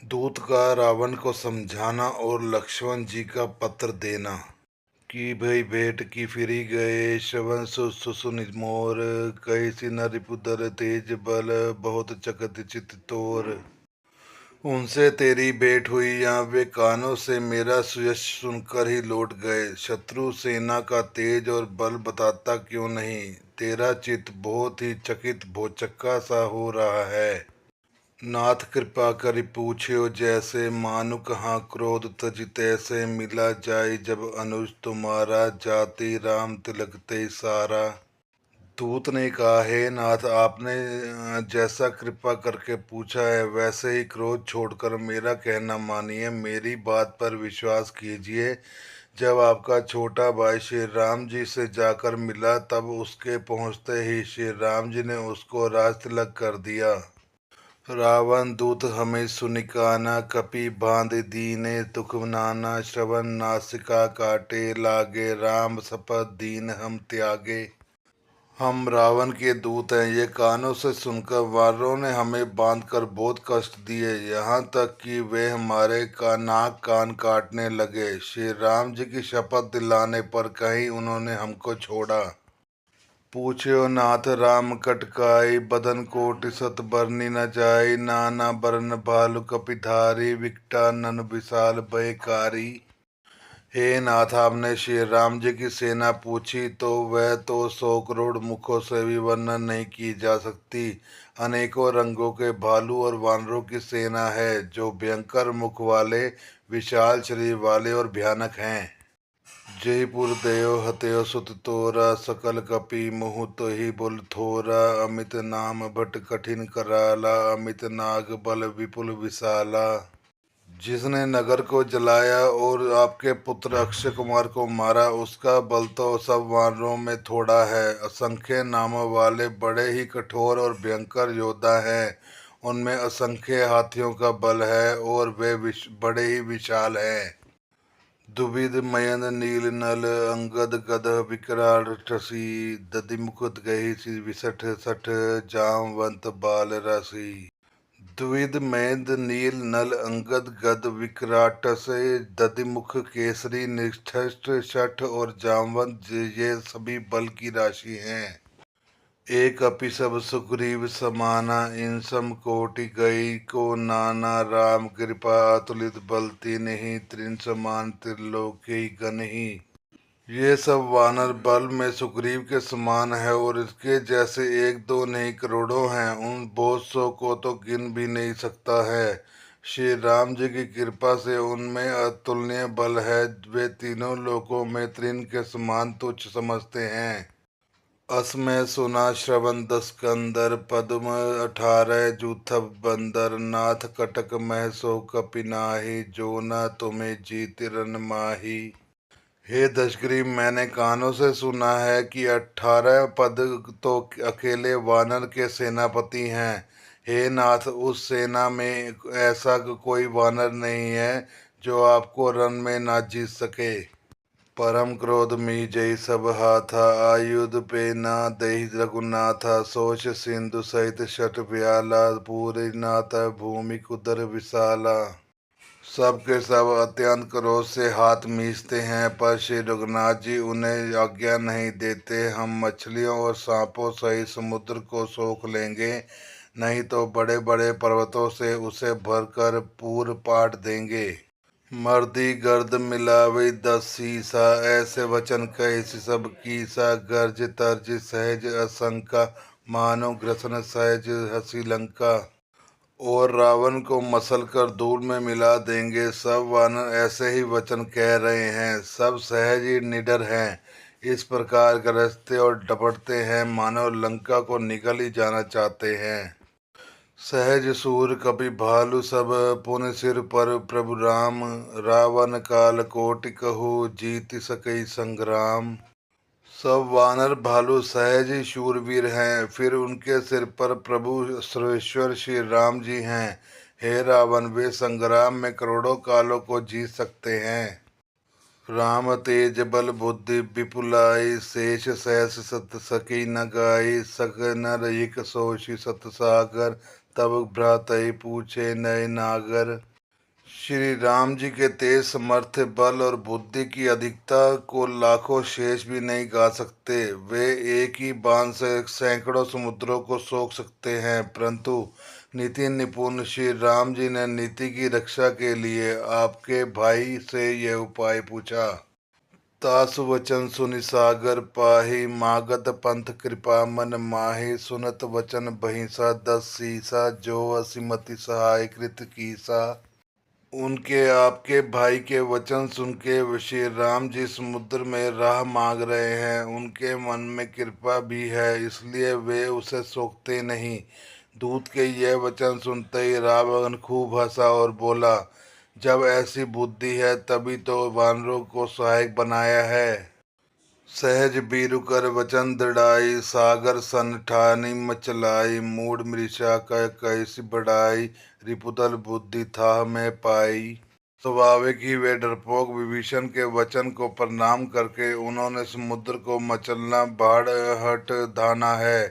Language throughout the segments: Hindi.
दूत का रावण को समझाना और लक्ष्मण जी का पत्र देना कि भई भेंट की फिरी गए श्रवण सुसुनित मोर कैसी न रिपुदर तेज बल बहुत चकत चित तोर। उनसे तेरी भेंट हुई यहाँ वे कानों से मेरा सुयश सुनकर ही लौट गए। शत्रु सेना का तेज और बल बताता क्यों नहीं, तेरा चित्त बहुत ही चकित भौचक्का सा हो रहा है। नाथ कृपा करि पूछ्यो जैसे मानु कहाँ क्रोध तज तैसे मिला जाय जब अनुज तुम्हारा जाति राम तिलक ते सारा। दूत ने कहा, हे नाथ आपने जैसा कृपा करके पूछा है वैसे ही क्रोध छोड़कर मेरा कहना मानिए, मेरी बात पर विश्वास कीजिए। जब आपका छोटा भाई श्री राम जी से जाकर मिला तब उसके पहुंचते ही श्री राम जी ने उसको राज तिलक कर दिया। रावण दूत हमें सुनिकाना कपि बांध दीने दुख नाना श्रवण नासिका काटे लागे राम शपथ दीन हम त्यागे। हम रावण के दूत हैं, ये कानों से सुनकर वानरों ने हमें बांधकर बहुत कष्ट दिए, यहाँ तक कि वे हमारे का नाक कान काटने लगे। श्री राम जी की शपथ दिलाने पर कहीं उन्होंने हमको छोड़ा। पूछ्यो नाथ राम कटकाई बदन कोटि सत बरनी न जाई नाना बरन भालु कपिधारी विकटा नन विशाल भयकारी। हे नाथ आपने श्री राम जी की सेना पूछी तो वह तो 100 करोड़ मुखों से भी वर्णन नहीं की जा सकती। अनेकों रंगों के भालू और वानरों की सेना है जो भयंकर मुख वाले, विशाल शरीर वाले और भयानक हैं। जयपुर दयो हत्यो सुत तोरा सकल कपि मुँह तो ही बुल थोरा अमित नाम भट कठिन कराला अमित नाग बल विपुल विशाला। जिसने नगर को जलाया और आपके पुत्र अक्षय कुमार को मारा उसका बल तो सब वानरों में थोड़ा है। असंख्य नामों वाले बड़े ही कठोर और भयंकर योद्धा हैं, उनमें असंख्य हाथियों का बल है और वे बड़े ही विशाल हैं। दुविध मयन नील नल अंगद गद विकराल टसी दधिमुख गही सी विसठ सठ जामवंत बाल रसी। द्विध मेद नील नल अंगद गद विकराटस दधिमुख केसरी निष्ठस्ट शठ और जामवंत ये सभी बल की राशि हैं। एक अपि सब सुग्रीव समाना इन सम कोटि गई को नाना राम कृपा अतुलित बल नहीं त्रिन समान त्रिलोकी गनहि। ये सब वानर बल में सुग्रीव के समान है और इसके जैसे एक दो नहीं करोड़ों हैं, उन बहुत सौ को तो गिन भी नहीं सकता है। श्री राम जी की कृपा से उनमें अतुलनीय बल है, वे तीनों लोकों में तृण के समान तुच्छ समझते हैं। असमय सुना श्रवण 10 कंदर पद्म 18 जूथब बंदर नाथ कटक मह सो कपिनाही जो न तुम्हें जीत रन माही। हे दशग्रीव मैंने कानों से सुना है कि 18 पद तो अकेले वानर के सेनापति हैं। हे नाथ उस सेना में ऐसा कोई वानर नहीं है जो आपको रण में ना जीत सके। परम क्रोध मी जय सब हाथा आयुध पे ना दही रघुनाथा सोच सिंधु सहित शठ व्याला पूरी नाथ भूमि कुदर विशाला। सब के सब अत्यंत क्रोध से हाथ मीचते हैं पर श्री रघुनाथ जी उन्हें आज्ञा नहीं देते। हम मछलियों और सांपों सहित समुद्र को सोख लेंगे, नहीं तो बड़े बड़े पर्वतों से उसे भरकर पूर पाट देंगे। मर्दी गर्द मिलावे 10 सीसा ऐसे वचन कहे सब कीसा गर्ज तर्ज सहज असंका मानो ग्रसन सहज हसी लंका। और रावण को मसल कर धूल में मिला देंगे। सब वानर ऐसे ही वचन कह रहे हैं, सब सहज ही निडर हैं, इस प्रकार गरजते और डपटते हैं मानो लंका को निगल ही जाना चाहते हैं। सहज सूर कपि भालु सब पुन सिर पर प्रभु राम रावण काल कोटि कहु जीत सकई संग्राम। सब वानर भालू सहज ही शूरवीर हैं, फिर उनके सिर पर प्रभु सर्वेश्वर श्री राम जी हैं। हे रावण वे संग्राम में करोड़ों कालों को जीत सकते हैं। राम तेज बल बुद्धि विपुलाई शेष सहस सत सकी न गाई सक नर एक सोषि सत सागर तब भ्रातई पूछे नय नागर। श्री राम जी के तेज सामर्थ्य, बल और बुद्धि की अधिकता को लाखों शेष भी नहीं गा सकते। वे एक ही बाण से सैकड़ों समुद्रों को सोख सकते हैं। परंतु नीति निपुण श्री राम जी ने नीति की रक्षा के लिए आपके भाई से यह उपाय पूछा। तासु वचन सुनि सागर पाहि, मागध पंथ कृपा मन माहि। सुनत वचन बहिषा दस सीसा, जो असिमति सहाय कृत कीसा। उनके आपके भाई के वचन सुन के श्री राम जी समुद्र में राह मांग रहे हैं। उनके मन में कृपा भी है, इसलिए वे उसे सोखते नहीं। दूत के यह वचन सुनते ही रावण खूब हंसा और बोला, जब ऐसी बुद्धि है तभी तो वानरों को सहायक बनाया है। सहज बीरु कर वचन दृढ़ाई, सागर सन ठानी मचलाई। मूड मृषा कह कैसी बढ़ाई, रिपुदल बुद्धि था मैं पाई। स्वाभाविक ही वे डरपोक विभीषण के वचन को प्रणाम करके उन्होंने समुद्र को मचलना बाढ़ हट धाना है।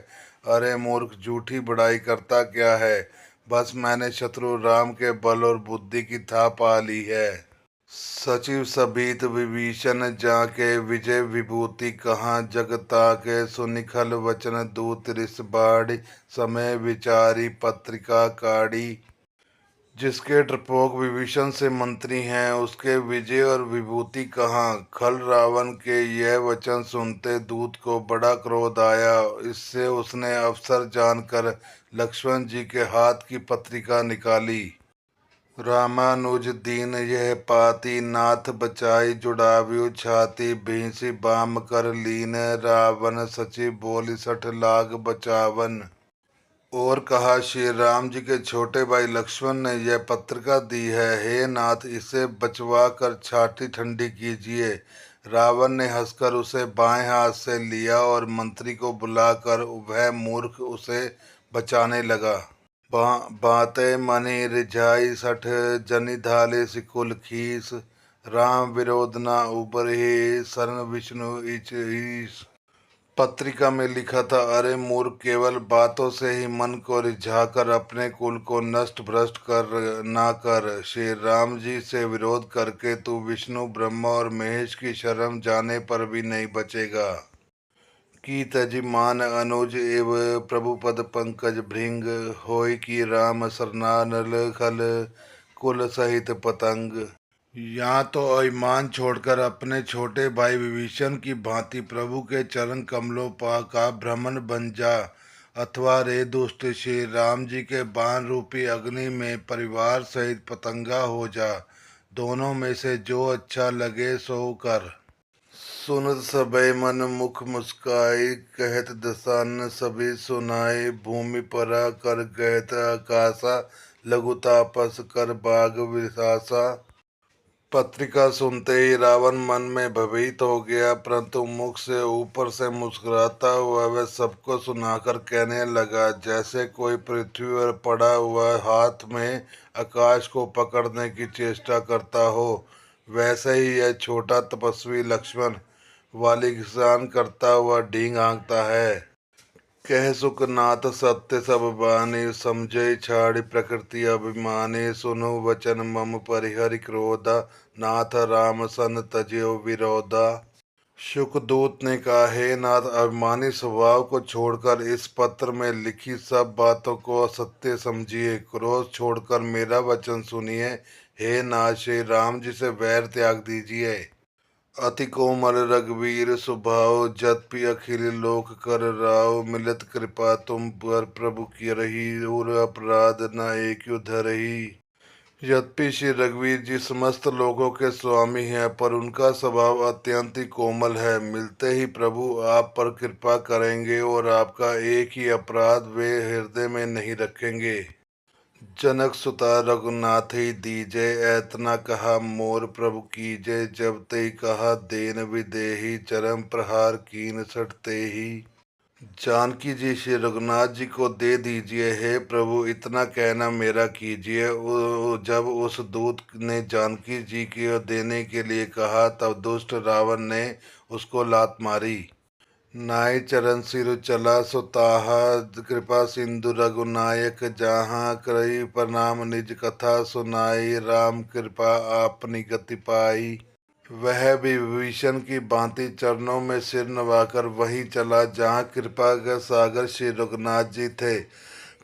अरे मूर्ख, झूठी बड़ाई करता क्या है। बस मैंने शत्रु राम के बल और बुद्धि की था पा ली है। सचिव सभीत विभीषण जाके, विजय विभूति कहाँ जगता के। सुनिखल वचन दूत रिस बाढ़, समय विचारी पत्रिका काढ़ी। जिसके डरपोक विभीषण से मंत्री हैं, उसके विजय और विभूति कहाँ। खल रावण के यह वचन सुनते दूत को बड़ा क्रोध आया। इससे उसने अवसर जानकर लक्ष्मण जी के हाथ की पत्रिका निकाली। रामानुज दीन यह पाती, नाथ बचाई जुड़ाव्यू छाती। भींसी बाम कर लीन, रावण सचिव बोली सठ लाग बचावन। और कहा, श्री राम जी के छोटे भाई लक्ष्मण ने यह पत्रिका दी है। हे नाथ, इसे बचवा कर छाती ठंडी कीजिए। रावण ने हंसकर उसे बाएं हाथ से लिया और मंत्री को बुलाकर वह मूर्ख उसे बचाने लगा। बातें मनि रिझाई सठ, जनि धाले सिकुल खीस। राम विरोध न उबरहि, शरण विष्णु इच ईश। पत्रिका में लिखा था, अरे मूर्ख, केवल बातों से ही मन को रिझाकर अपने कुल को नष्ट भ्रष्ट कर ना कर। श्री राम जी से विरोध करके तू विष्णु ब्रह्मा और महेश की शरण जाने पर भी नहीं बचेगा। की तज मान अनुज एव, प्रभु पद पंकज भृंग। होय की राम सरनानल खल, कुल सहित पतंग। यहाँ तो अभिमान छोड़कर अपने छोटे भाई विभीषण की भांति प्रभु के चरण कमलों का भ्रमण बन जा, अथवा रे दुष्ट श्री राम जी के बाण रूपी अग्नि में परिवार सहित पतंगा हो जा। दोनों में से जो अच्छा लगे सो कर। सुनत सबे मन मुख मुस्काई, कहत दसानन सभी सुनाई। भूमि परा कर गहत आकाशा, लघु तापस कर बाग विशासा। पत्रिका सुनते ही रावण मन में भयभीत हो गया, परंतु मुख से ऊपर से मुस्कुराता हुआ वह सबको सुनाकर कहने लगा, जैसे कोई पृथ्वी पर पड़ा हुआ हाथ में आकाश को पकड़ने की चेष्टा करता हो, वैसे ही यह छोटा तपस्वी लक्ष्मण वाली किसान करता हुआ ढींग हाँकता है। कह सुखनाथ सत्य सब बानी, समझे छाड़ी प्रकृति अभिमानी। सुनो वचन मम परिहरि क्रोधा, नाथ राम सन तजो विरोधा। शुकदूत ने कहा, हे नाथ, अभिमानी स्वभाव को छोड़कर इस पत्र में लिखी सब बातों को असत्य समझिए। क्रोध छोड़कर मेरा वचन सुनिए। हे नाथ, श्री राम जी से वैर त्याग दीजिए। अति कोमल रघुवीर स्वभाव, जद्यपि अखिल लोक कर राव। मिलत कृपा तुम पर प्रभु की रही, और अपराध न एक धरही। यद्यपि श्री रघुवीर जी समस्त लोगों के स्वामी हैं, पर उनका स्वभाव अत्यंत ही कोमल है। मिलते ही प्रभु आप पर कृपा करेंगे और आपका एक ही अपराध वे हृदय में नहीं रखेंगे। जनक सुता रघुनाथ ही दीजे, ऐतना कहा मोर प्रभु कीजे। जब ते कहा देन विदेही, चरम प्रहार कीन सटते ही। जानकी जी श्री रघुनाथ जी को दे दीजिए। हे प्रभु, इतना कहना मेरा कीजिए। जब उस दूत ने जानकी जी को देने के लिए कहा, तब दुष्ट रावण ने उसको लात मारी। नाई चरण सिरु चला सो ताहा, कृपा सिंधु रघुनायक जहाँ, करई प्रणाम निज कथा सुनाई, राम कृपा आपनी गति पाई। वह भी विभीषण की भांति चरणों में सिर नवाकर वहीं चला जहाँ कृपा के सागर श्री रघुनाथ जी थे।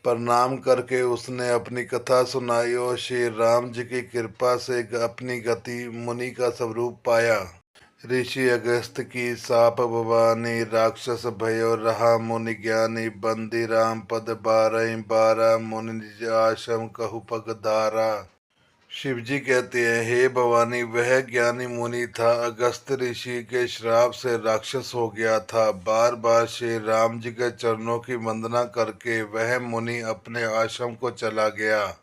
प्रणाम करके उसने अपनी कथा सुनाई और श्री राम जी की कृपा से अपनी गति मुनि का स्वरूप पाया। ऋषि अगस्त की साप भवानी, राक्षस भयो रहा मुनि ज्ञानी, बंदी राम पद बारहि बारा, मुनि निज आश्रम कहु पगधारा। शिव जी कहते हैं, हे भवानी, वह ज्ञानी मुनि था, अगस्त ऋषि के श्राप से राक्षस हो गया था। बार बार श्री राम जी के चरणों की वंदना करके वह मुनि अपने आश्रम को चला गया।